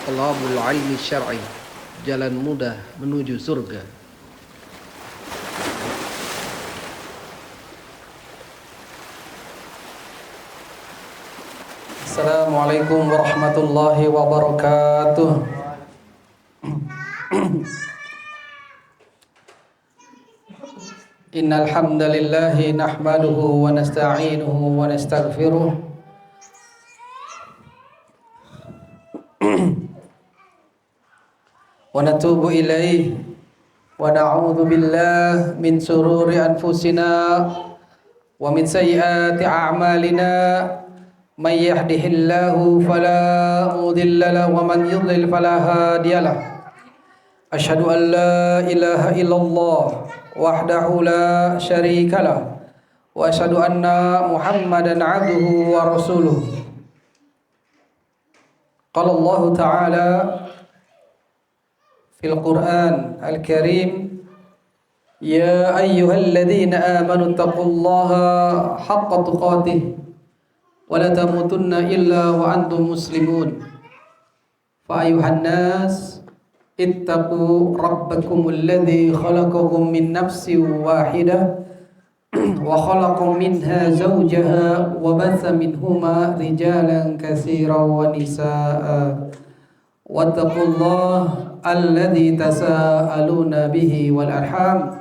Talabul ilmi syar'i, jalan mudah menuju surga. Assalamualaikum warahmatullahi wabarakatuh. Innal hamdalillah nahmaduhu wa nasta'inuhu wa nastaghfiruh wa natubu ilaihi wa na'udzu billahi min shururi anfusina wa min sayyiati a'malina. May yahdihillahu fala mudilla lahu wa man yudlil fala hadiyalah. Asyhadu an la ilaha illallah wahdahu la syarikalah wa asyhadu anna Muhammadan abduhu wa rasuluh. Qala Allah Ta'ala fil Qur'an al-Karim, ya ayyuhalladzina amanu taqullaha haqqa tuqatih wa la tamutunna illa wa antum muslimun. Fa ayuhan nas ittaqu rabbakumul ladzi khalaqakum min nafsin wahidah wa khalaqa minha zawjaha wa batha minhuma rijalan katsiran wa nisaa'a wattaqullaha alladzi tasaaluna bihi wal arham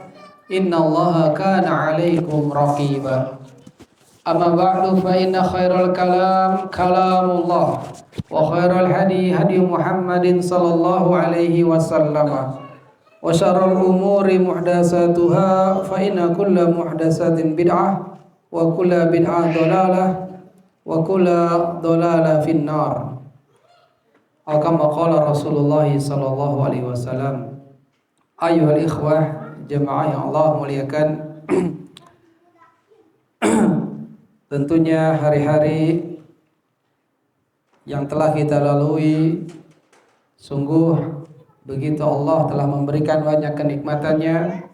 innallaha kana 'alaikum raqiba. Amma ba'du fa inna khairal kalam kalamullah wa khairal hadi hadi Muhammadin sallallahu alaihi wasallam wa syarrul umuri muhdatsatuha fa inna kulla muhdatsatin bid'ah wa kulla bid'ah dhalalah wa kulla dhalalah finnar. Kama qala Rasulullah sallallahu alaihi wasallam. Ayyuhal ikhwah, jamaah yang Allah muliakan. Tentunya hari-hari yang telah kita lalui, sungguh begitu Allah telah memberikan banyak kenikmatannya.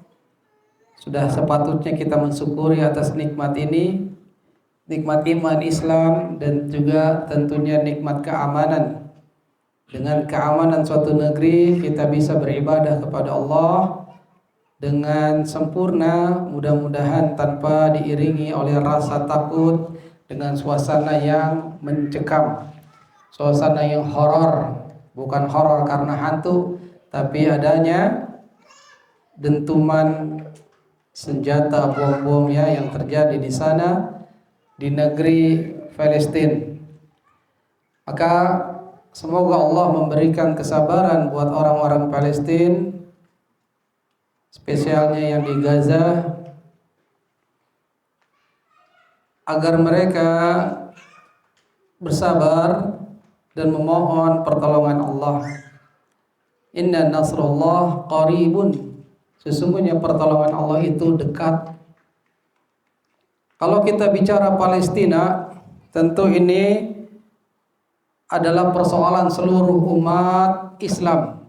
Sudah sepatutnya kita mensyukuri atas nikmat ini, nikmat iman Islam dan juga tentunya nikmat keamanan. Dengan keamanan suatu negeri kita bisa beribadah kepada Allah dengan sempurna, mudah-mudahan tanpa diiringi oleh rasa takut, dengan suasana yang mencekam, suasana yang horor. Bukan horor karena hantu, tapi adanya dentuman senjata bom-bomnya yang terjadi di sana, di negeri Palestina. Maka semoga Allah memberikan kesabaran buat orang-orang Palestina, spesialnya yang di Gaza, agar mereka bersabar dan memohon pertolongan Allah. Inna nasrullah qaribun. Sesungguhnya pertolongan Allah itu dekat. Kalau kita bicara Palestina, tentu ini adalah persoalan seluruh umat Islam.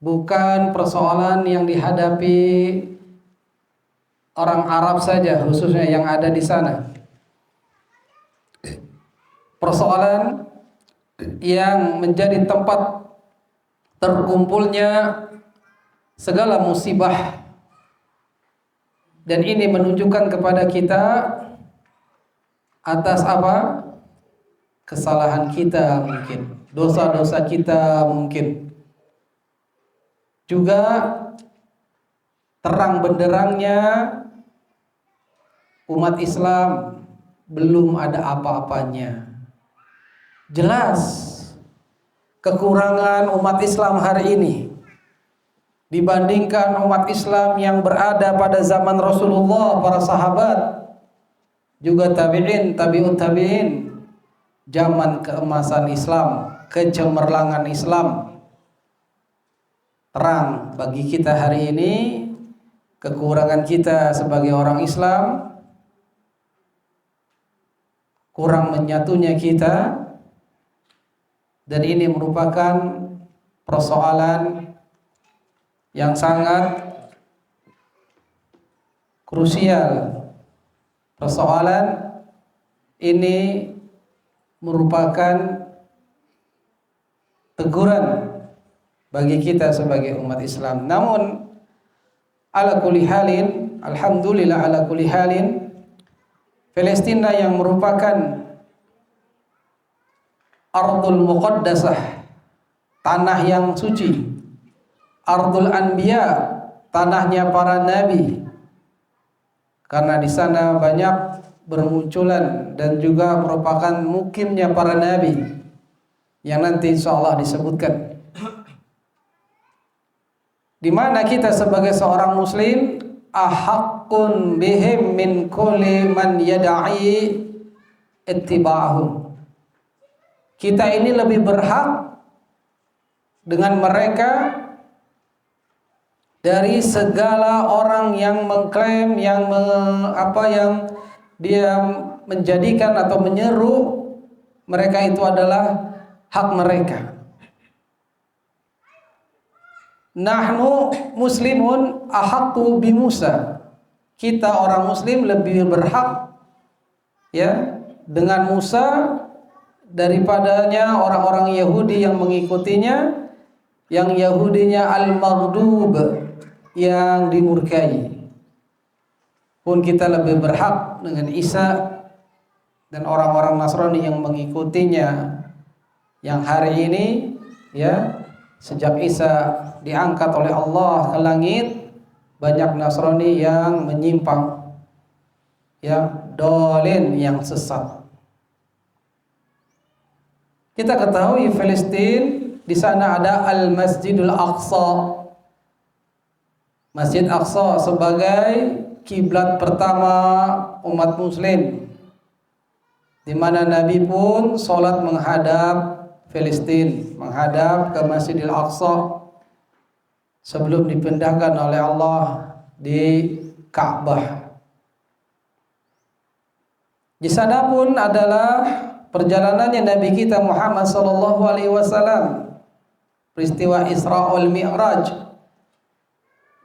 Bukan persoalan yang dihadapi orang Arab saja, khususnya yang ada di sana. Persoalan yang menjadi tempat terkumpulnya segala musibah. Dan ini menunjukkan kepada kita atas apa? Kesalahan kita mungkin, dosa-dosa kita mungkin. Juga terang benderangnya umat Islam belum ada apa-apanya. Jelas kekurangan umat Islam hari ini dibandingkan umat Islam yang berada pada zaman Rasulullah, para sahabat, juga tabi'in, tabi'ut tabi'in, zaman keemasan Islam, kecemerlangan Islam. Terang bagi kita hari ini kekurangan kita sebagai orang Islam, kurang menyatunya kita, dan ini merupakan persoalan yang sangat krusial. Persoalan ini merupakan teguran bagi kita sebagai umat Islam. Namun ala kulli halin, alhamdulillah ala kulli halin, Palestina yang merupakan Ardul Muqaddasah, tanah yang suci, Ardul Anbiya, tanahnya para nabi. Karena di sana banyak bermunculan dan juga merupakan mukimnya para nabi yang nanti insyaallah disebutkan. Di mana kita sebagai seorang muslim ahaqqun bihim min kulli man yad'i ittiba'ahum. Kita ini lebih berhak dengan mereka dari segala orang yang mengklaim yang dia menjadikan atau menyeru mereka itu adalah hak mereka. Nahnu muslimun ahaqqu bi Musa. Kita orang muslim lebih berhak ya dengan Musa daripadanya orang-orang Yahudi yang mengikutinya, yang Yahudinya al-maghdub, yang dimurkai. Pun kita lebih berhak dengan Isa dan orang-orang Nasrani yang mengikutinya, yang hari ini ya sejak Isa diangkat oleh Allah ke langit, banyak Nasrani yang menyimpang, ya, dolin, yang sesat. Kita ketahui Palestina, di sana ada Al-Masjidul Aqsa. Masjid Aqsa sebagai kiblat pertama umat muslim, di mana Nabi pun sholat menghadap Palestina, menghadap ke Masjidil Aqsa sebelum dipindahkan oleh Allah di Ka'bah. Di sana pun adalah perjalanannya Nabi kita Muhammad sallallahu alaihi wasallam, peristiwa Isra wal Mi'raj.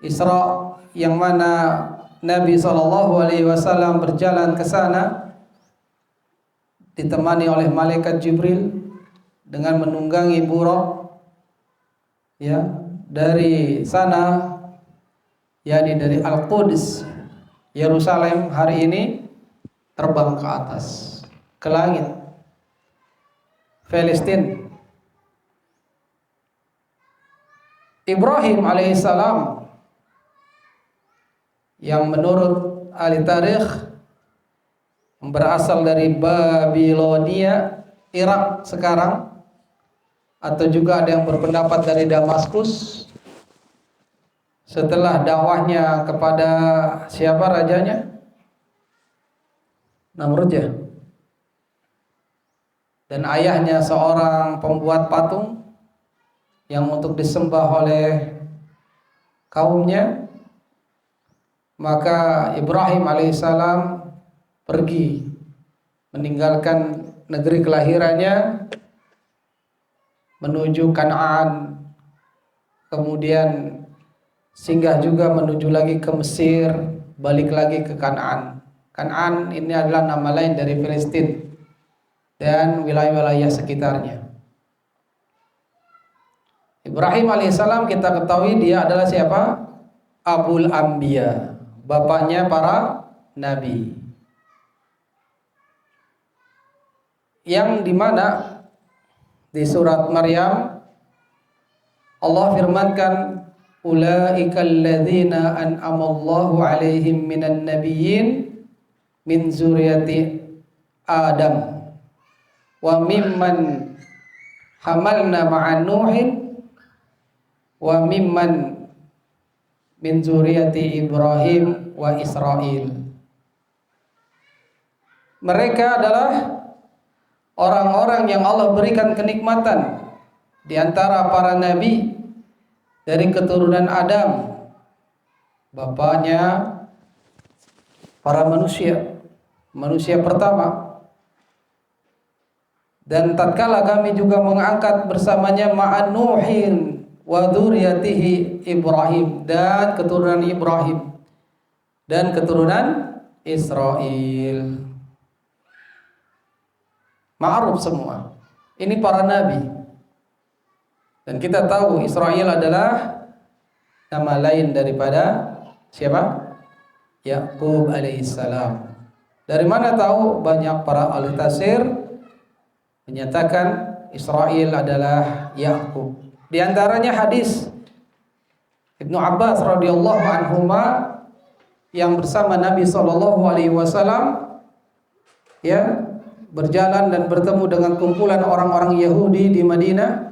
Isra yang mana Nabi sallallahu alaihi wasallam berjalan ke sana ditemani oleh malaikat Jibril dengan menunggangi buraq, ya, dari sana, yakni dari Al-Quds, Yerusalem hari ini, terbang ke atas, ke langit Palestina. Ibrahim alaihissalam yang menurut ahli tarikh berasal dari Babilonia, Irak sekarang, atau juga ada yang berpendapat dari Damaskus. Setelah dakwahnya kepada siapa rajanya? Namrud ya. Dan ayahnya seorang pembuat patung yang untuk disembah oleh kaumnya. Maka Ibrahim alaihissalam pergi meninggalkan negeri kelahirannya menuju Kanaan, kemudian singgah juga menuju lagi ke Mesir, balik lagi ke Kanaan. Kanaan ini adalah nama lain dari Palestina dan wilayah-wilayah sekitarnya. Ibrahim alaihissalam kita ketahui dia adalah siapa? Abul Anbiya, bapaknya para nabi. Yang dimana di surat Maryam Allah firmankan, ulaikal ladzina an'amallahu alaihim minan nabiyyin min zurriyyati Adam wa mimman hamalna ma'an Nuhin wa mimman min zurriyyati Ibrahim wa Israil. Mereka adalah orang-orang yang Allah berikan kenikmatan di antara para nabi dari keturunan Adam, bapaknya para manusia pertama. Dan tatkala kami juga mengangkat bersamanya ma'an Nuhin wa dzurriyyatihi Ibrahim, dan keturunan Ibrahim dan keturunan Israil. Ma'ruf semua. Ini para nabi. Dan kita tahu Israel adalah nama lain daripada siapa? Yakub alaihissalam. Dari mana tahu? Banyak para ahli tafsir menyatakan Israel adalah Yakub. Di antaranya hadis Ibnu Abbas radhiyallahu anhuma yang bersama Nabi sallallahu alaihi wasallam ya berjalan dan bertemu dengan kumpulan orang-orang Yahudi di Madinah.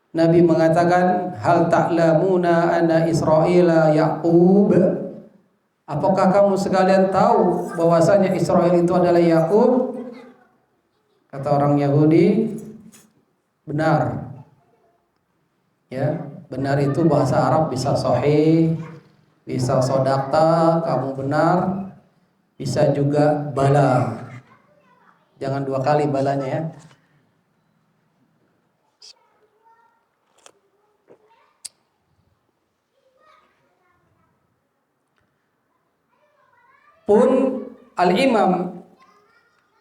Nabi mengatakan, hal ta'lamuna anna Israila Yaqub? Apakah kamu sekalian tahu bahwasanya Israel itu adalah Yakub? Kata orang Yahudi, benar. Ya, benar itu bahasa Arab bisa sahih, bisa sodakta, kamu benar, bisa juga bala. Jangan 2 kali balanya ya. Pun Al-Imam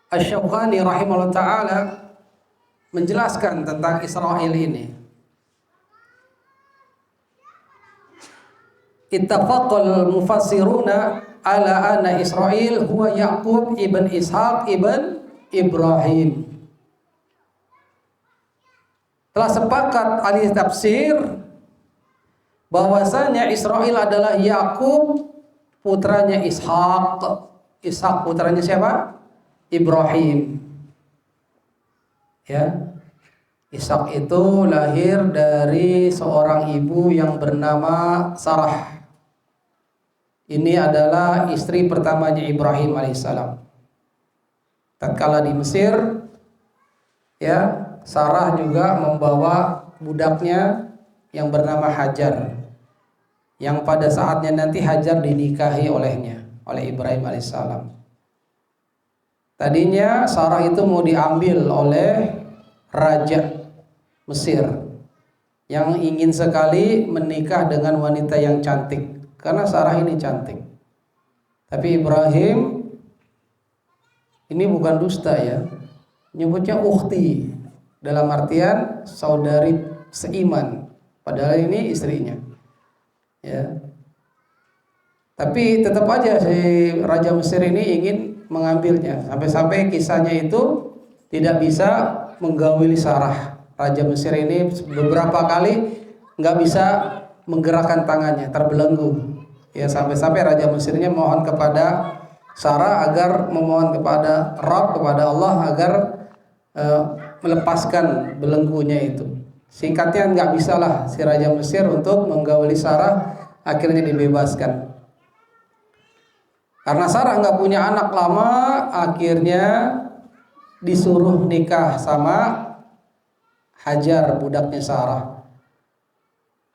Asy-Syaukani rahimahullah ta'ala menjelaskan tentang Israel ini. Ittafaqal mufassiruna ala anna Israel huwa Yaqub ibn Ishaq ibn Ibrahim. Telah sepakat ahli tafsir bahwasanya Israel adalah Yakub putranya Ishaq. Ishaq putranya siapa? Ibrahim. Ya. Ishaq itu lahir dari seorang ibu yang bernama Sarah. Ini adalah istri pertamanya Ibrahim alaihissalam. Tatkala di Mesir, ya, Sarah juga membawa budaknya yang bernama Hajar, yang pada saatnya nanti Hajar dinikahi oleh Ibrahim alaihissalam. Tadinya Sarah itu mau diambil oleh Raja Mesir yang ingin sekali menikah dengan wanita yang cantik, karena Sarah ini cantik. Tapi Ibrahim ini bukan dusta ya, nyebutnya ukhti, dalam artian saudari seiman, padahal ini istrinya. Ya. Tapi tetap aja si Raja Mesir ini ingin mengambilnya, sampai-sampai kisahnya itu tidak bisa menggauli Sarah. Raja Mesir ini beberapa kali nggak bisa menggerakkan tangannya, terbelenggu. Ya, sampai-sampai Raja Mesirnya mohon kepada Sarah agar memohon kepada Rabb, kepada Allah agar melepaskan belenggunya itu. Singkatnya nggak bisalah si Raja Mesir untuk menggauli Sarah, akhirnya dibebaskan. Karena Sarah nggak punya anak lama, akhirnya disuruh nikah sama Hajar, budaknya Sarah.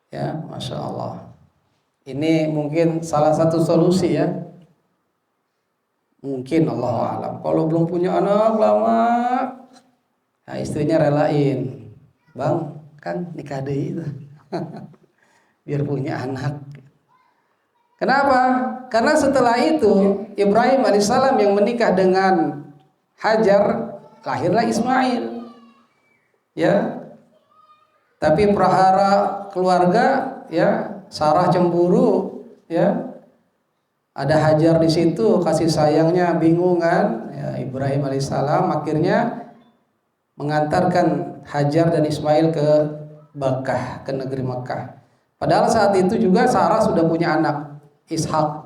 Ya, Masya Allah. Ini mungkin salah satu solusi ya. Mungkin Allah alam. Kalau belum punya anak lama, nah istrinya relain, bang, kan nikah deh itu, biar punya anak. Kenapa? Karena setelah itu Ibrahim alaihissalam yang menikah dengan Hajar, lahirlah Ismail. Ya, tapi prahara keluarga, ya, Sarah cemburu, ya, ada Hajar di situ, kasih sayangnya bingung kan, ya, Ibrahim alaihissalam akhirnya mengantarkan Hajar dan Ismail ke Makkah, ke negeri Makkah. Padahal saat itu juga Sarah sudah punya anak, Ishak,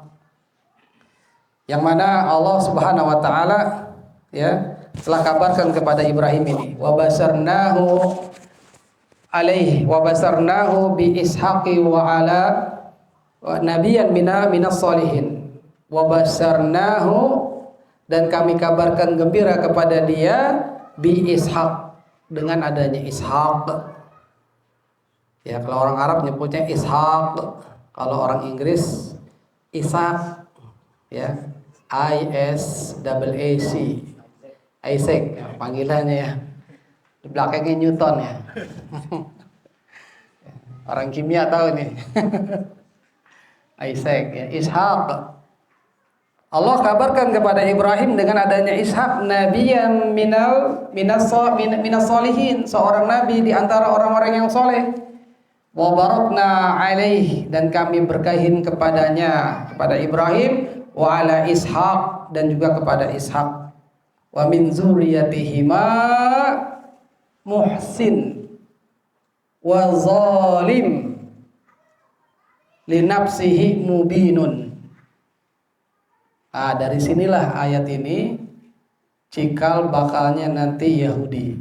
yang mana Allah Subhanahu wa taala ya telah kabarkan kepada Ibrahim ini, wa basarnahu bi ishaqi wa ala nabiyyan minas solihin. Wa basarnahu, dan kami kabarkan gembira kepada dia bi ishaq, dengan adanya Ishaq. Ya, kalau orang Arab nyebutnya Ishaq, kalau orang Inggris Isaac, ya, ISAAC, Isaac panggilannya ya. Di belakangnya Newton ya. Orang kimia tahu nih. Isaac ya, Ishaq. Allah kabarkan kepada Ibrahim dengan adanya Ishak nabiyan minas solihin, seorang nabi di antara orang-orang yang soleh. Wa barakna alaih, dan kami berkahin kepadanya, kepada Ibrahim, wa ala Ishak, dan juga kepada Ishak. Wa min zurriyatihima muhsin wa zalim li nafsihi mubinun. Dari sinilah ayat ini cikal bakalnya nanti Yahudi.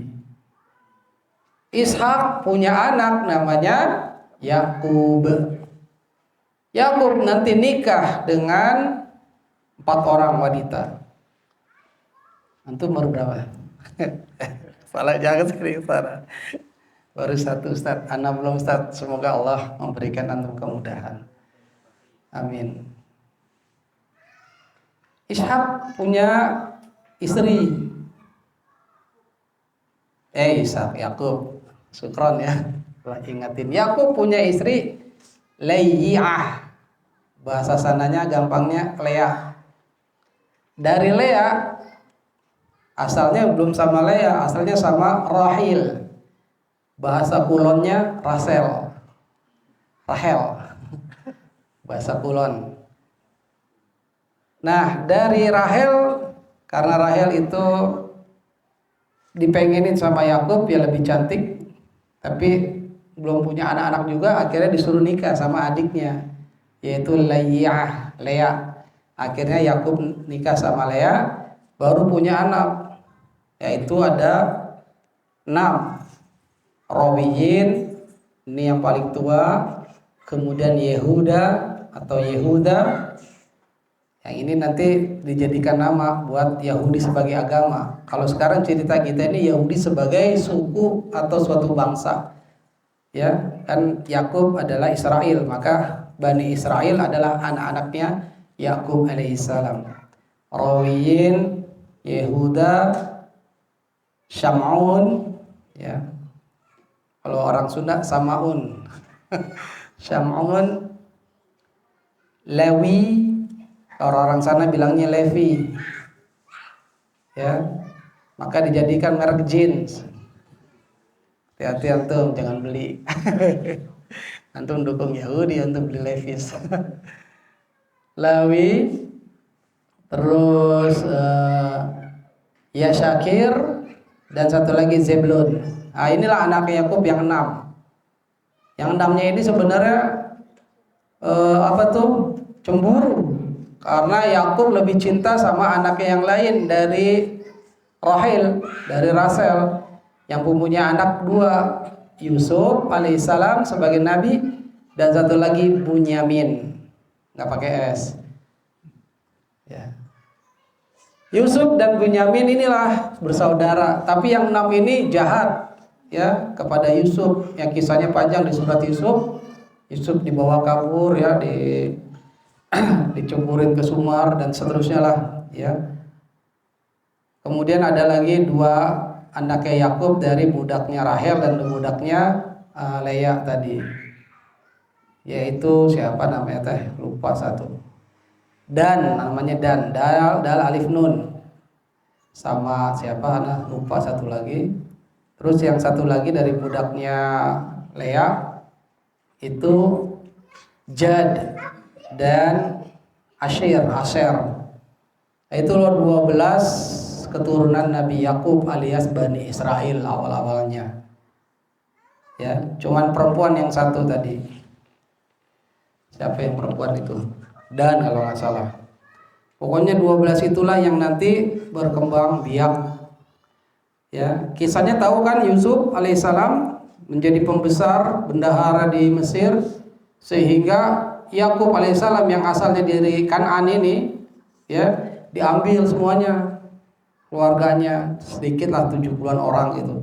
Ishak punya anak namanya Yakub. Yakub nanti nikah dengan 4 orang wanita. Antum baru berapa? Salah, jangan sering salah. Baru 1 Ustaz. Ana belum Ustaz. Semoga Allah memberikan antum kemudahan. Amin. Ishak punya istri. Yakub. Sukron ya. Ingatin. Yakub punya istri Leah. Bahasa sananya gampangnya Lea. Dari Lea, asalnya belum sama Lea, asalnya sama Rahil. Bahasa kulonnya Rahel. Bahasa kulon. Nah, dari Rahel, karena Rahel itu dipengenin sama Yakub, ya lebih cantik, tapi belum punya anak-anak juga, akhirnya disuruh nikah sama adiknya, yaitu Lea. Akhirnya Yakub nikah sama Lea, baru punya anak, yaitu ada 6. Rawiyin, ini yang paling tua, kemudian Yehuda atau Yehuda. Yang ini nanti dijadikan nama buat Yahudi sebagai agama. Kalau sekarang cerita kita ini Yahudi sebagai suku atau suatu bangsa. Ya, kan Yakub adalah Israel, maka Bani Israel adalah anak-anaknya Yakub alaihissalam. Rawiyin, Yehuda, Syam'un, ya. Kalau orang Sunda Samaun. Syam'un, Lewi, orang-orang sana bilangnya Levi, ya, maka dijadikan merek jeans. Hati-hati antum, jangan beli. Antum dukung Yahudi, antum beli Levi's. Lewi, terus Yashakir, dan satu lagi Zebulun. Inilah anak Yakub yang 6. Yang 6-nya ini sebenarnya cemburu. Karena Yakub lebih cinta sama anaknya yang lain dari Rahel, dari Rachel, yang punya anak 2, Yusuf alaihissalam sebagai nabi, dan satu lagi Bunyamin, nggak pakai S. Ya. Yusuf dan Bunyamin inilah bersaudara, tapi yang 6 ini jahat, ya, kepada Yusuf. Yang kisahnya panjang di surat Yusuf. Yusuf dibawa kabur, ya, diceburin ke sumur dan seterusnya lah, ya. Kemudian ada lagi 2 anaknya Yakub dari budaknya Rahel dan budaknya Lea tadi, yaitu siapa namanya lupa satu. Dan namanya dal alif nun, sama siapa lupa satu lagi. Terus yang satu lagi dari budaknya Lea itu Jad dan Asher. Itu 12 keturunan Nabi Yakub alias Bani Israel awal-awalnya. Ya, cuman perempuan yang satu tadi. Siapa yang perempuan itu? Dan kalau nggak salah. Pokoknya 12 itulah yang nanti berkembang biak. Ya, kisahnya tahu kan, Yusuf alaihissalam menjadi pembesar bendahara di Mesir, sehingga Yakub alaihissalam yang asalnya dari Kan'an ini, ya, diambil semuanya, keluarganya, sedikitlah 70-an orang itu.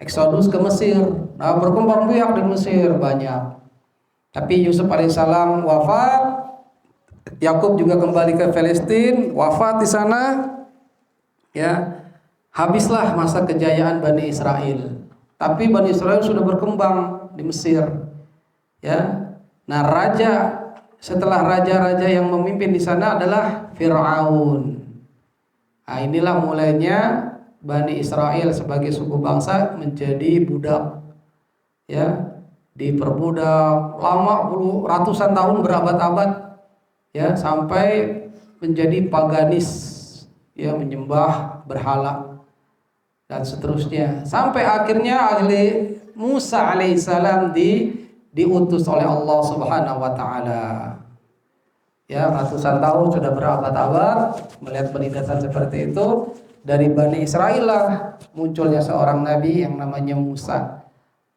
Eksodus ke Mesir. Nah, berkembang biak di Mesir banyak. Tapi Yusuf alaihissalam wafat, Yakub juga kembali ke Palestina, wafat di sana. Ya, habislah masa kejayaan Bani Israel. Tapi Bani Israel sudah berkembang di Mesir. Ya. Nah, raja setelah raja-raja yang memimpin di sana adalah Fir'aun. Nah, inilah mulainya Bani Israel sebagai suku bangsa menjadi budak, ya, diperbudak lama ratusan tahun, berabad-abad, ya, sampai menjadi paganis, ya, menyembah berhala dan seterusnya, sampai akhirnya ahli Musa alaihissalam diutus oleh Allah Subhanahu wa taala. Ya, ratusan tahun, sudah berabad-abad melihat penindasan seperti itu, dari Bani Israel lah munculnya seorang nabi yang namanya Musa.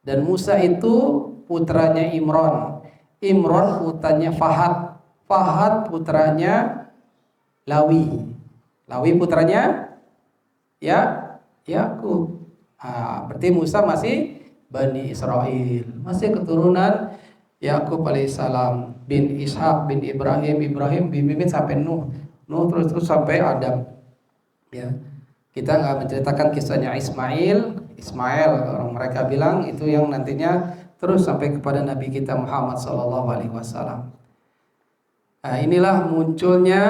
Dan Musa itu putranya Imran. Imran putranya Fahad. Fahad putranya Lawi. Lawi putranya Yakub. Berarti Musa masih Bani Israel, masih keturunan Yakub alaihissalam, bin Ishak bin Ibrahim, Ibrahim bin sampai Nuh, terus sampai Adam. Ya, kita nggak menceritakan kisahnya Ismail, orang mereka bilang itu yang nantinya terus sampai kepada Nabi kita Muhammad SAW. Nah, inilah munculnya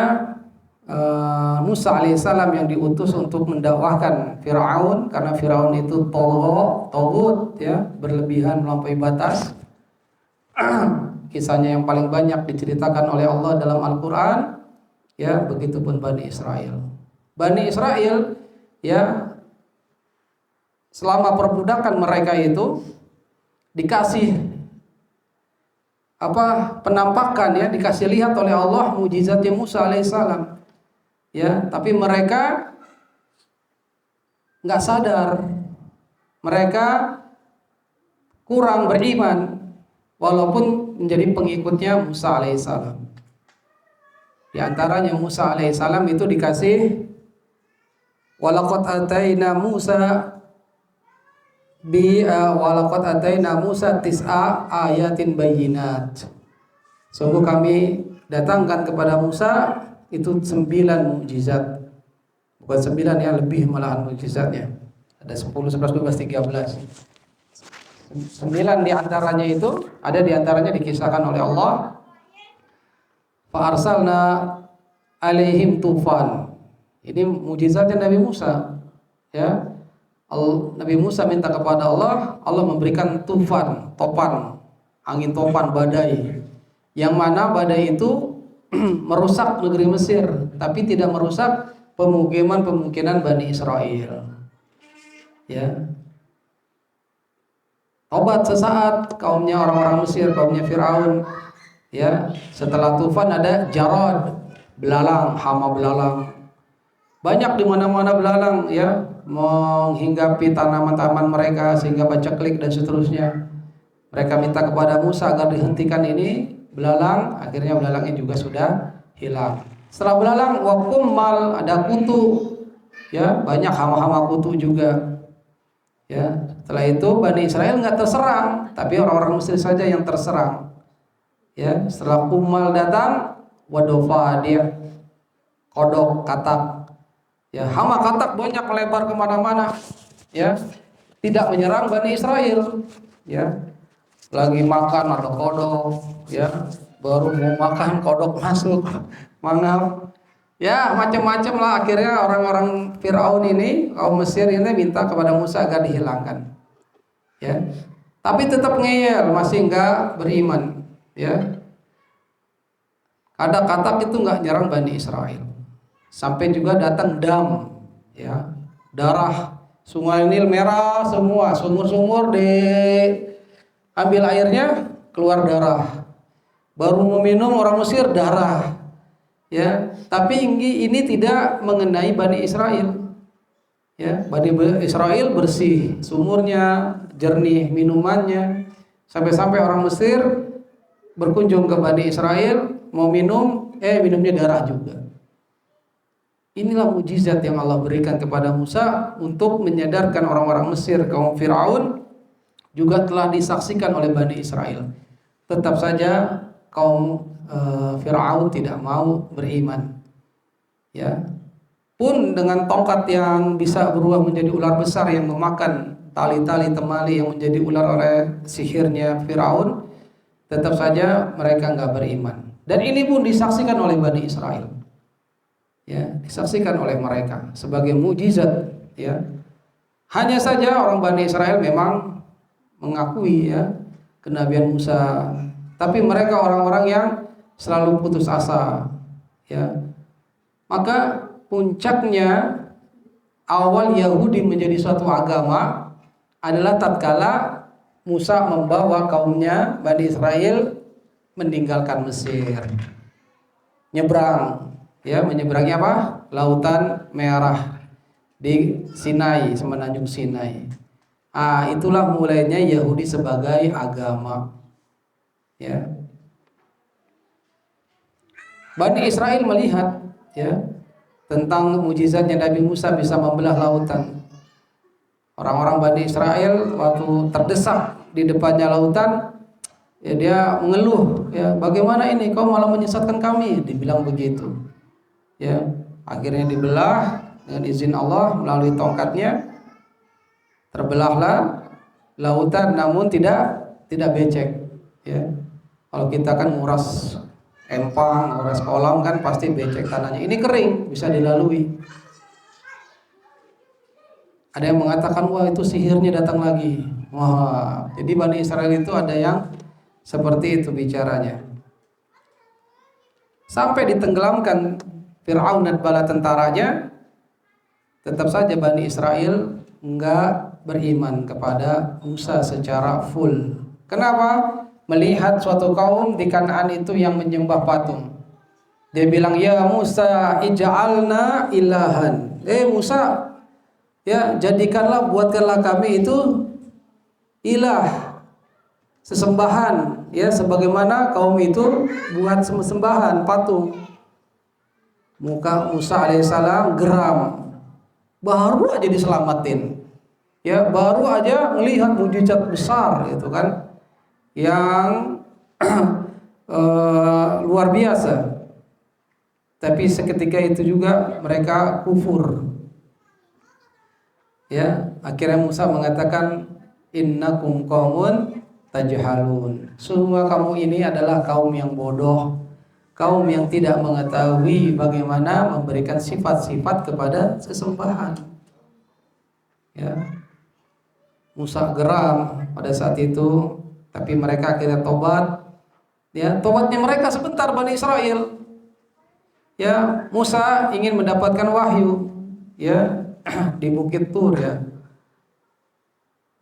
Musa alaihissalam yang diutus untuk mendakwahkan Fir'aun, karena Fir'aun itu togut, ya, berlebihan melampaui batas. Kisahnya yang paling banyak diceritakan oleh Allah dalam Al-Quran, ya, begitupun Bani Israel. Bani Israel, ya, selama perbudakan mereka itu dikasih penampakan, ya, dikasih lihat oleh Allah mujizatnya Musa alaihissalam. Ya, tapi mereka nggak sadar, mereka kurang beriman walaupun menjadi pengikutnya Musa alaihissalam. Di antaranya Musa alaihissalam itu dikasih walaqad ataina Musa tis'a ayatin bayyinat. Sungguh kami datangkan kepada Musa itu 9 mukjizat. Bukan 9, ya, lebih malahan mukjizatnya. Ada 10, 11, 12, 13. 9 diantaranya itu ada diantaranya dikisahkan oleh Allah. Fa arsalna alaihim tufan. Ini mukjizatnya Nabi Musa, ya. Nabi Musa minta kepada Allah, Allah memberikan topan, angin topan, badai. Yang mana badai itu merusak negeri Mesir, tapi tidak merusak pemukiman Bani Israel. Ya. Tobat sesaat kaumnya orang-orang Mesir, kaumnya Firaun. Ya, setelah tufan ada jarad, belalang, hama belalang. Banyak di mana-mana belalang, ya, menghinggapi tanaman-tanaman mereka sehingga paceklik dan seterusnya. Mereka minta kepada Musa agar dihentikan ini belalang, akhirnya belalangnya juga sudah hilang. Setelah belalang wakummal, ada kutu, ya, banyak hama-hama kutu juga. Ya, setelah itu Bani Israel nggak terserang, tapi orang-orang Mesir saja yang terserang. Ya, setelah kumal datang, wadofa, dia kodok, katak. Ya, hama katak banyak melebar kemana-mana. Ya, tidak menyerang Bani Israel. Ya, lagi makan ada kodok, ya, baru mau makan kodok masuk, mangap. Ya, macam-macam lah. Akhirnya orang-orang Firaun ini, kaum Mesir ini minta kepada Musa agar dihilangkan. Ya, tapi tetap ngeyel, masih enggak beriman. Ya, katak itu enggak nyerang Bani Israel. Sampai juga datang dam, ya, darah, sungai Nil merah semua, sumur-sumur ambil airnya keluar darah. Baru mau minum orang Mesir darah. Ya, tapi ini tidak mengenai Bani Israel. Ya, Bani Israel bersih, sumurnya jernih, minumannya. Sampai-sampai orang Mesir berkunjung ke Bani Israel mau minum, minumnya darah juga. Inilah mujizat yang Allah berikan kepada Musa untuk menyadarkan orang-orang Mesir, kaum Firaun, juga telah disaksikan oleh Bani Israel. Tetap saja kaum Firaun tidak mau beriman. Ya, pun dengan tongkat yang bisa berubah menjadi ular besar yang memakan tali-tali temali yang menjadi ular oleh sihirnya Firaun, tetap saja mereka nggak beriman. Dan ini pun disaksikan oleh Bani Israel. Ya, disaksikan oleh mereka sebagai mukjizat, ya. Hanya saja orang Bani Israel memang mengakui ya kenabian Musa, tapi mereka orang-orang yang selalu putus asa, ya. Maka puncaknya awal Yahudi menjadi suatu agama adalah tatkala Musa membawa kaumnya Bani Israel meninggalkan Mesir, nyebrang, ya, menyeberangi apa? Lautan Merah di Sinai, semenanjung Sinai. Itulah mulainya Yahudi sebagai agama, ya. Bani Israel melihat, ya, tentang mujizatnya Nabi Musa bisa membelah lautan. Orang-orang Bani Israel waktu terdesak di depannya lautan, ya, dia mengeluh, ya, bagaimana ini kau malah menyesatkan kami, dibilang begitu, ya. Akhirnya dibelah dengan izin Allah melalui tongkatnya, terbelahlah lautan, namun tidak becek, ya. Kalau kita kan nguras empang, nguras kolam kan pasti becek tanahnya. Ini kering, bisa dilalui. Ada yang mengatakan, wah itu sihirnya datang lagi. Wah, jadi Bani Israel itu ada yang seperti itu bicaranya. Sampai ditenggelamkan Fir'aun dan bala tentaranya, tetap saja Bani Israel enggak beriman kepada Musa secara full. Kenapa? Melihat suatu kaum di Kanaan itu yang menyembah patung. Dia bilang, ya Musa ij'alna ilahan. Musa, ya, jadikanlah, buatkanlah kami itu ilah, sesembahan, ya, sebagaimana kaum itu buat sembahan patung. Muka Musa alaihissalam geram, baru aja diselamatin, ya, baru aja melihat mujizat besar itu kan, yang luar biasa. Tapi seketika itu juga mereka kufur. Ya, akhirnya Musa mengatakan, innakum qaumun tajhalun. Semua kamu ini adalah kaum yang bodoh, kaum yang tidak mengetahui bagaimana memberikan sifat-sifat kepada sesembahan. Ya. Musa geram pada saat itu, tapi mereka akhirnya tobat. Ya, tobatnya mereka sebentar, Bani Israel. Ya, Musa ingin mendapatkan wahyu, ya, di Bukit Tur, ya,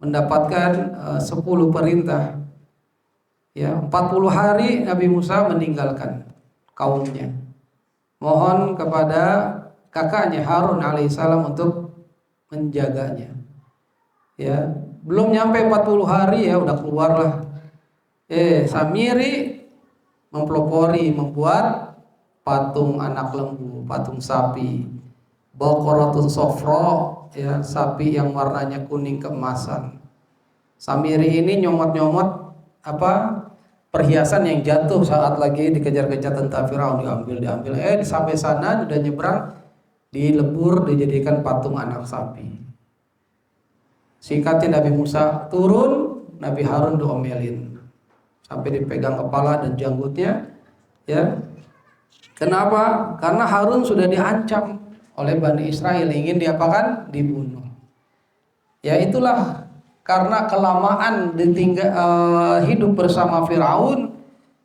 mendapatkan 10 perintah, ya. 40 hari Nabi Musa meninggalkan kaumnya, mohon kepada kakaknya Harun alaihissalam untuk menjaganya, ya. Belum nyampe 40 hari, ya, udah keluarlah Samiri mempelopori membuat patung anak lembu, patung sapi, Baqaratun sofro, ya, sapi yang warnanya kuning keemasan. Samiri ini nyomot-nyomot perhiasan yang jatuh saat lagi dikejar-kejar tentara Firaun, diambil. Sampai sana udah nyebrang, dilebur, dijadikan patung anak sapi. Singkatnya Nabi Musa turun, Nabi Harun diomelin sampai dipegang kepala dan janggutnya, ya. Kenapa? Karena Harun sudah diancam oleh Bani Israel, ingin diapakan? Dibunuh. Ya, itulah karena kelamaan hidup bersama Firaun,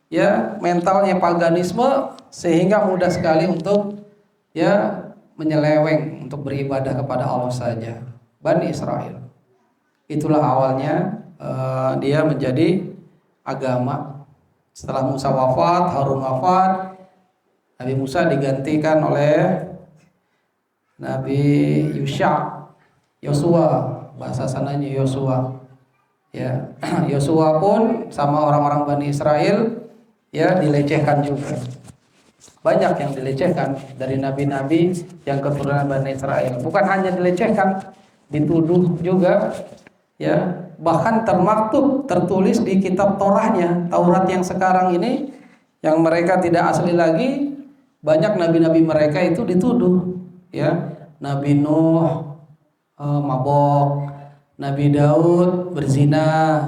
ya, mentalnya paganisme, sehingga mudah sekali untuk, ya, menyeleweng untuk beribadah kepada Allah saja. Bani Israel. Itulah awalnya dia menjadi agama. Setelah Musa wafat, Harun wafat, Nabi Musa digantikan oleh Nabi Yosua, bahasa sananya Yosua, ya. Yosua pun sama orang-orang Bani Israel, ya, dilecehkan juga. Banyak yang dilecehkan dari nabi-nabi yang keturunan Bani Israel. Bukan hanya dilecehkan, dituduh juga, ya. Bahkan tertulis di kitab Torahnya, Taurat yang sekarang ini, yang mereka tidak asli lagi, banyak nabi-nabi mereka itu dituduh, ya. Nabi Nuh mabok, Nabi Daud berzina,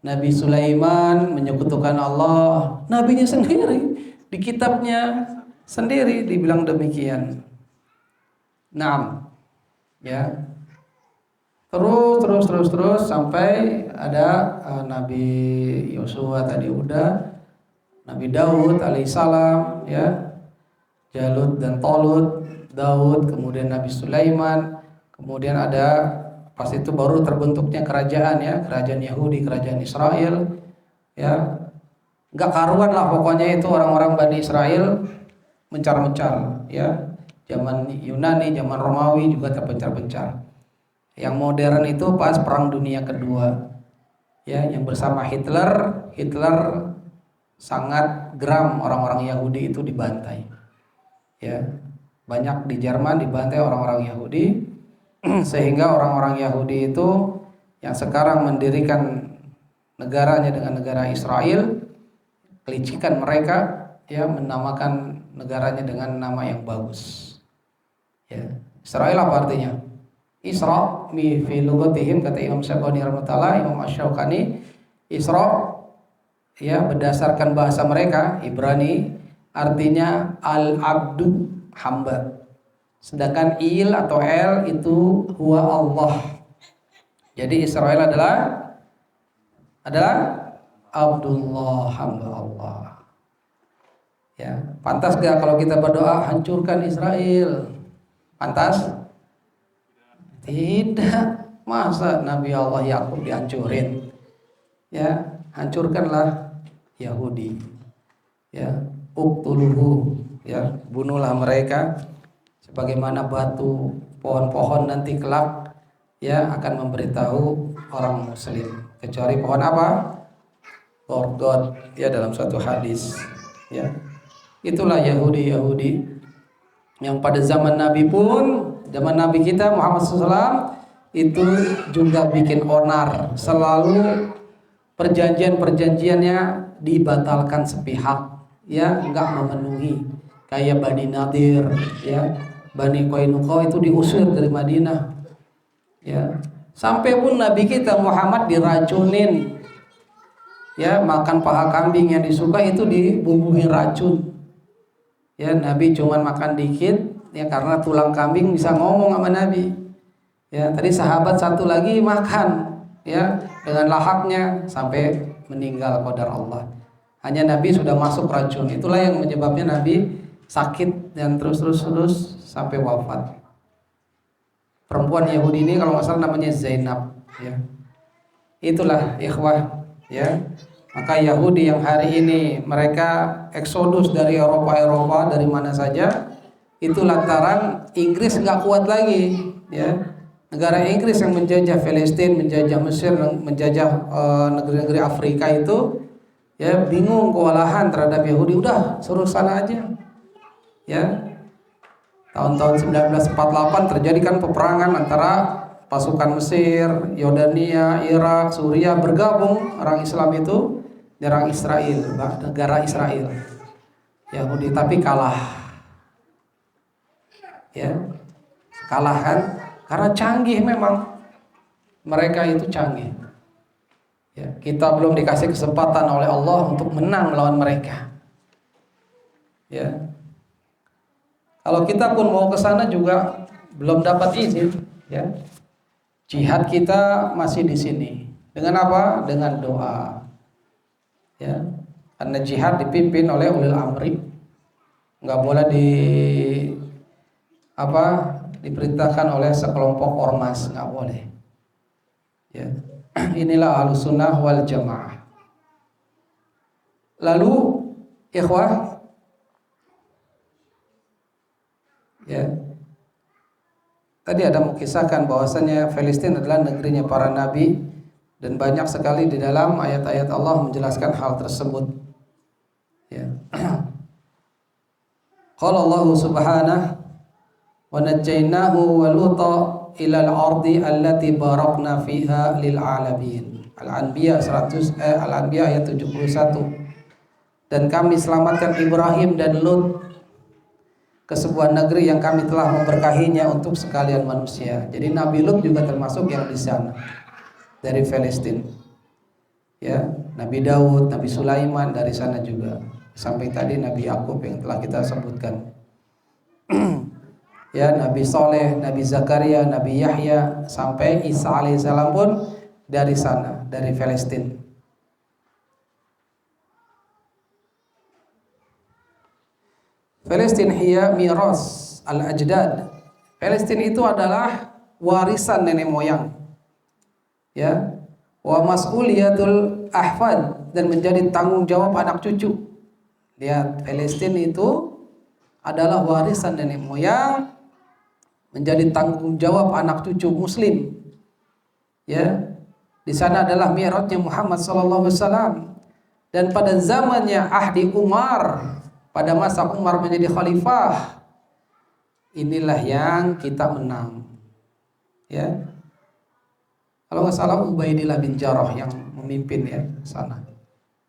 Nabi Sulaiman menyekutukan Allah, nabinya sendiri Di kitabnya sendiri dibilang demikian. Naam. Ya. Terus sampai ada Nabi Yosua tadi udah, Nabi Daud alaihissalam, ya, Jalut dan Tolut, Daud, kemudian Nabi Sulaiman, kemudian ada pas itu baru terbentuknya kerajaan, ya, kerajaan Yahudi, kerajaan Israel, ya, nggak karuan lah pokoknya itu orang-orang Bani Israel mencar-mencar, ya, zaman Yunani, zaman Romawi juga terpencar-pencar. Yang modern itu pas Perang Dunia Kedua, ya, yang bersama Hitler sangat geram orang-orang Yahudi itu dibantai, ya, banyak di Jerman dibantai orang-orang Yahudi, sehingga orang-orang Yahudi itu yang sekarang mendirikan negaranya dengan negara Israel, kelicikan mereka, ya, menamakan negaranya dengan nama yang bagus, ya. Israel apa artinya? Isra fi lugatihim, kata Imam Syafi'i rahimahullah, Imam Asy-Syaukani, Isra, ya, berdasarkan bahasa mereka Ibrani artinya al-abdu, hamba. Sedangkan il atau el itu huwa Allah. Jadi Israel adalah Abdullah, hamba Allah. Ya, pantas gak kalau kita berdoa hancurkan Israel? Pantas? Tidak. Masa Nabi Allah Yakub dihancurin? Ya, hancurkanlah Yahudi. Ya, uqtuluhu, ya, bunuhlah mereka sebagaimana batu pohon-pohon nanti kelak, ya, akan memberitahu orang muslim, kecuali pohon apa? Gorgot, ya, dalam suatu hadis, ya. Itulah Yahudi yang pada zaman Nabi pun, zaman Nabi kita Muhammad SAW itu juga bikin onar, selalu perjanjiannya dibatalkan sepihak, ya, enggak memenuhi. Kayak Bani Nadir, ya, Bani Qainuqa itu diusir dari Madinah, ya. Sampai pun Nabi kita Muhammad diracunin, ya, makan paha kambing yang disuka itu dibubuhin racun, ya. Nabi cuman makan dikit, ya, karena tulang kambing bisa ngomong sama Nabi, ya. Tadi sahabat satu lagi makan, ya, dengan lahapnya sampai meninggal qadar Allah. Hanya Nabi sudah masuk racun. Itulah yang menyebabkan Nabi sakit dan terus sampai wafat. Perempuan Yahudi ini kalau nggak salah namanya Zainab, ya. Itulah ikhwah, ya. Maka Yahudi yang hari ini mereka eksodus dari Eropa dari mana saja, itu lantaran Inggris nggak kuat lagi, ya. Negara Inggris yang menjajah Palestina, menjajah Mesir, menjajah negeri-negeri Afrika itu, ya, bingung, kewalahan terhadap Yahudi, udah suruh sana aja, ya. Tahun-tahun 1948 terjadi kan peperangan antara pasukan Mesir, Yordania, Irak, Suriah, bergabung orang Islam itu nyerang Israel, negara Israel, Yahudi, tapi kalah, ya, kalah kan, karena canggih, memang mereka itu canggih, ya. Kita belum dikasih kesempatan oleh Allah untuk menang melawan mereka, ya. Kalau kita pun mau ke sana juga belum dapat izin, ya. Jihad kita masih di sini. Dengan apa? Dengan doa, ya. Karena jihad dipimpin oleh ulil amri, nggak boleh diperintahkan oleh sekelompok ormas, nggak boleh, ya. Inilah Ahlussunnah wal Jamaah. Lalu ikhwah, ya, tadi ada mengisahkan bahwasanya Palestina adalah negerinya para nabi, dan banyak sekali di dalam ayat-ayat Allah menjelaskan hal tersebut, ya. Qala Allah subhanahu wa najjaynahu wa Luta ila al-ardi allati barakna fiha lil alamin. Al-Anbiya Al-Anbiya ayat 71. Dan kami selamatkan Ibrahim dan Lut ke sebuah negeri yang kami telah memberkahinya untuk sekalian manusia. Jadi Nabi Lut juga termasuk yang di sana dari Palestina, ya. Nabi Daud, Nabi Sulaiman dari sana juga, Sampai tadi Nabi Yakub yang telah kita sebutkan. Ya, Nabi Soleh, Nabi Zakaria, Nabi Yahya, sampai Isa alaihissalam pun dari sana, dari Palestina. Palestina hiya miras al-ajdad. Palestina itu adalah warisan nenek moyang. Ya. Wa mas'uliyatul ahfad, dan menjadi tanggung jawab anak cucu. Lihat, Palestina itu adalah warisan nenek moyang, menjadi tanggung jawab anak cucu muslim. Ya. Di sana adalah mi'rajnya Muhammad sallallahu alaihi wasallam. Dan pada zamannya ahdi Umar, pada masa Umar menjadi khalifah, inilah yang kita menang. Ya. Kalau nggak salah Ubaidillah bin Jarrah yang memimpin ya sana.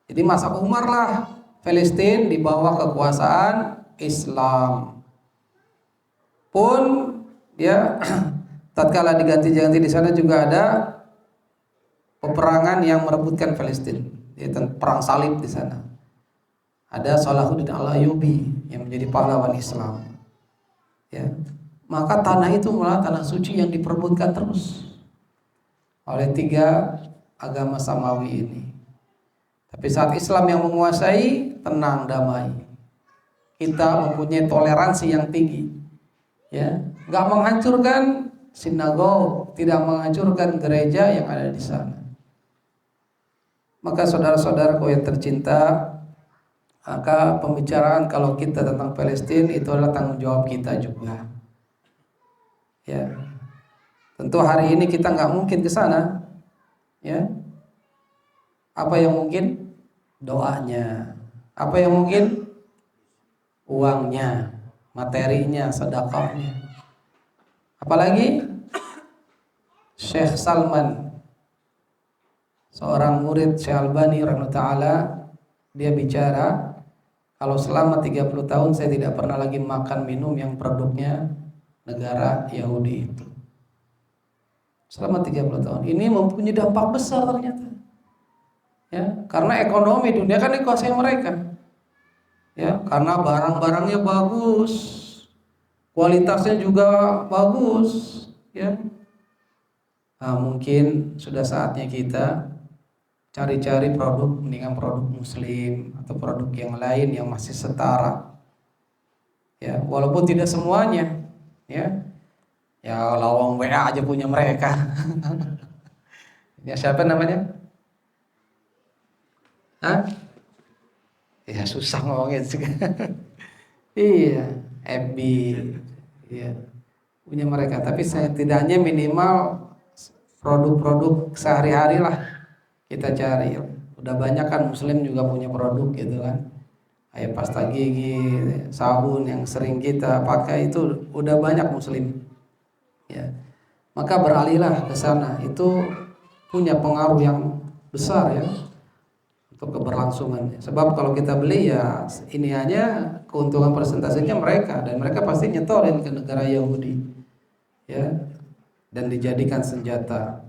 Jadi masa Umar lah Palestina di bawah kekuasaan Islam. Pun ya tatkala diganti-ganti di sana juga ada peperangan yang merebutkan Palestina, yaitu perang salib di sana. Ada Salahuddin Al-Ayyubi yang menjadi pahlawan Islam. Ya. Maka tanah itu malah tanah suci yang diperebutkan terus oleh 3 agama samawi ini. Tapi saat Islam yang menguasai, tenang, damai. Kita mempunyai toleransi yang tinggi. Ya, nggak menghancurkan sinagog, tidak menghancurkan gereja yang ada di sana. Maka saudara-saudaraku yang tercinta, maka pembicaraan kalau kita tentang Palestina itu adalah tanggung jawab kita juga. Ya, tentu hari ini kita nggak mungkin ke sana. Ya, apa yang mungkin? Doanya. Apa yang mungkin? Uangnya, materinya, sedekahnya. Apalagi Syekh Salman, seorang murid Syekh Albani rahimahullah taala, dia bicara, kalau selama 30 tahun saya tidak pernah lagi makan minum yang produknya negara Yahudi itu. Selama 30 tahun. Ini mempunyai dampak besar ternyata. Ya, karena ekonomi dunia kan dikuasai mereka. Ya, karena barang-barangnya bagus, kualitasnya juga bagus, ya. Nah, mungkin sudah saatnya kita cari-cari produk, mendingan produk muslim atau produk yang lain yang masih setara. Ya, walaupun tidak semuanya, ya. Ya, lawang WA aja punya mereka. Ya, siapa namanya? Hah? Ya susah ngomongin juga. Iya, FB, ya, punya mereka. Tapi setidaknya minimal produk-produk sehari-hari lah kita cari. Udah banyak kan muslim juga punya produk gitu kan. Kayak pasta gigi, sabun yang sering kita pakai itu udah banyak muslim. Ya, maka beralihlah ke sana. Itu punya pengaruh yang besar ya untuk keberlangsungan. Sebab kalau kita beli ya ini hanya keuntungan persentasenya mereka, dan mereka pasti nyetorin ke negara Yahudi, ya, dan dijadikan senjata,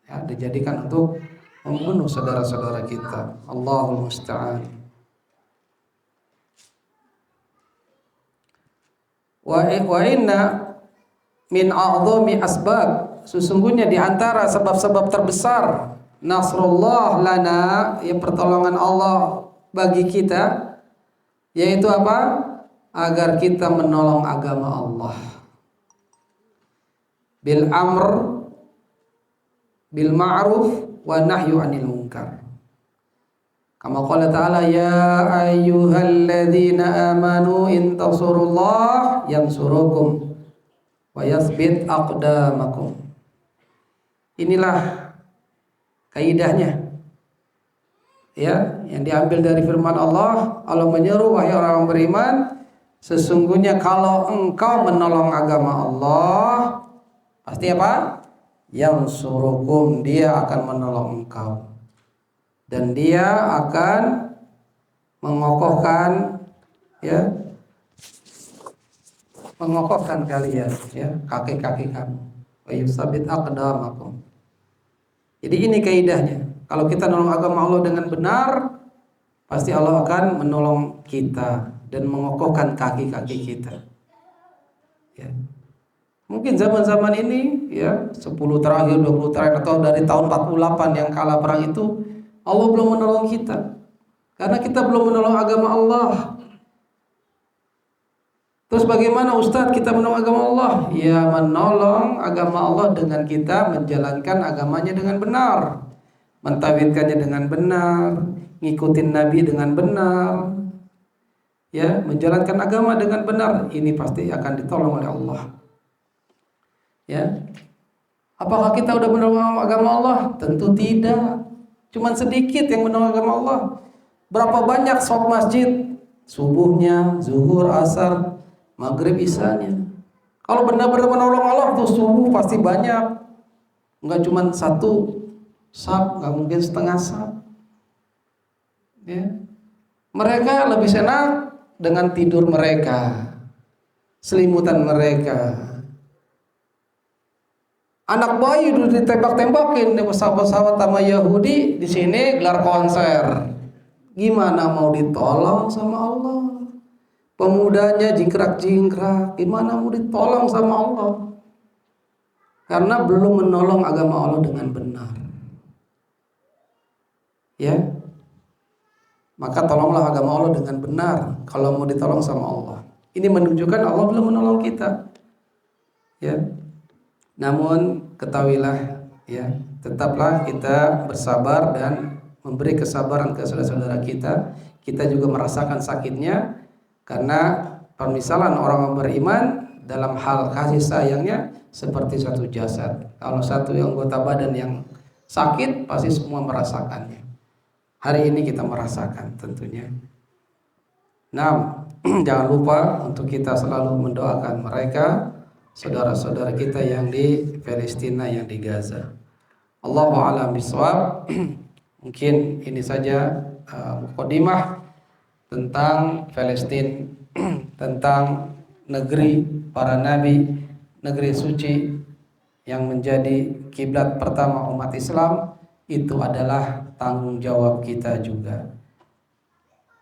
ya, dijadikan untuk membunuh saudara-saudara kita. Allahul musta'an. Wa inna min a'dhami asbab, sesungguhnya di antara sebab-sebab terbesar nasrullah lana, ya, pertolongan Allah bagi kita, yaitu apa? Agar kita menolong agama Allah. Bil amr bil ma'ruf wa nahyu 'anil munkar. Kama qala ta'ala, ya ayyuhalladzina amanu in tansurullah yansurukum wa yathbit aqdamakum. Inilah kaidahnya, ya, yang diambil dari firman Allah. Allah menyeru, wahai orang beriman, sesungguhnya kalau engkau menolong agama Allah, pasti apa? Yang surukum, dia akan menolong engkau, dan dia akan mengokohkan, ya, mengokohkan kalian, ya, kaki-kaki kamu. Wa yusabit aqdamakum. Jadi ini kaidahnya. Kalau kita nolong agama Allah dengan benar, pasti Allah akan menolong kita dan mengokohkan kaki-kaki kita. Ya. Mungkin zaman-zaman ini ya 10 terakhir, 20 terakhir atau dari tahun 48 yang kalah perang itu Allah belum menolong kita. Karena kita belum menolong agama Allah. Terus bagaimana Ustadz kita menolong agama Allah? Ya menolong agama Allah dengan kita menjalankan agamanya dengan benar, mentauhidkannya dengan benar, ngikutin Nabi dengan benar, ya menjalankan agama dengan benar. Ini pasti akan ditolong oleh Allah. Ya, apakah kita udah menolong agama Allah? Tentu tidak. Cuman sedikit yang menolong agama Allah. Berapa banyak sholat masjid subuhnya, zuhur, asar, maghrib, isanya. Kalau benar-benar menolong Allah tuh subuh pasti banyak. Enggak cuma 1 sab, enggak mungkin setengah sab. Ya. Mereka lebih senang dengan tidur mereka, selimutan mereka. Anak bayi dulu ditembak-tembakin di pesawat-pesawat sama Yahudi, di sini gelar konser. Gimana mau ditolong sama Allah? Pemudanya jingkrak-jingkrak, gimana mau ditolong sama Allah? Karena belum menolong agama Allah dengan benar. Ya. Maka tolonglah agama Allah dengan benar kalau mau ditolong sama Allah. Ini menunjukkan Allah belum menolong kita. Ya. Namun ketahuilah ya, tetaplah kita bersabar dan memberi kesabaran ke saudara-saudara kita. Kita juga merasakan sakitnya karena permisalan orang beriman dalam hal kasih sayangnya seperti satu jasad. Kalau satu anggota badan yang sakit pasti semua merasakannya. Hari ini kita merasakan tentunya. Nah, jangan lupa untuk kita selalu mendoakan mereka, saudara-saudara kita yang di Palestina, yang di Gaza. Allahu a'lam bishawab. Mungkin ini saja mukadimah tentang Palestina, tentang negeri para nabi, negeri suci yang menjadi kiblat pertama umat Islam. Itu adalah tanggung jawab kita juga.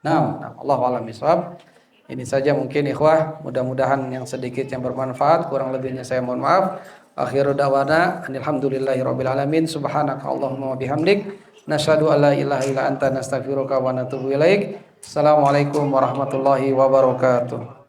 Nah, Allahu a'lam bishawab. Ini saja mungkin ikhwah, mudah-mudahan yang sedikit yang bermanfaat, kurang lebihnya saya mohon maaf. Akhiru da'wana alhamdulillahirabbil alamin. Subhanaka Allahumma wa bihamdik, nasyhadu an la ilaha illa anta nastaghfiruka wa natubu ilaik. Assalamualaikum warahmatullahi wabarakatuh.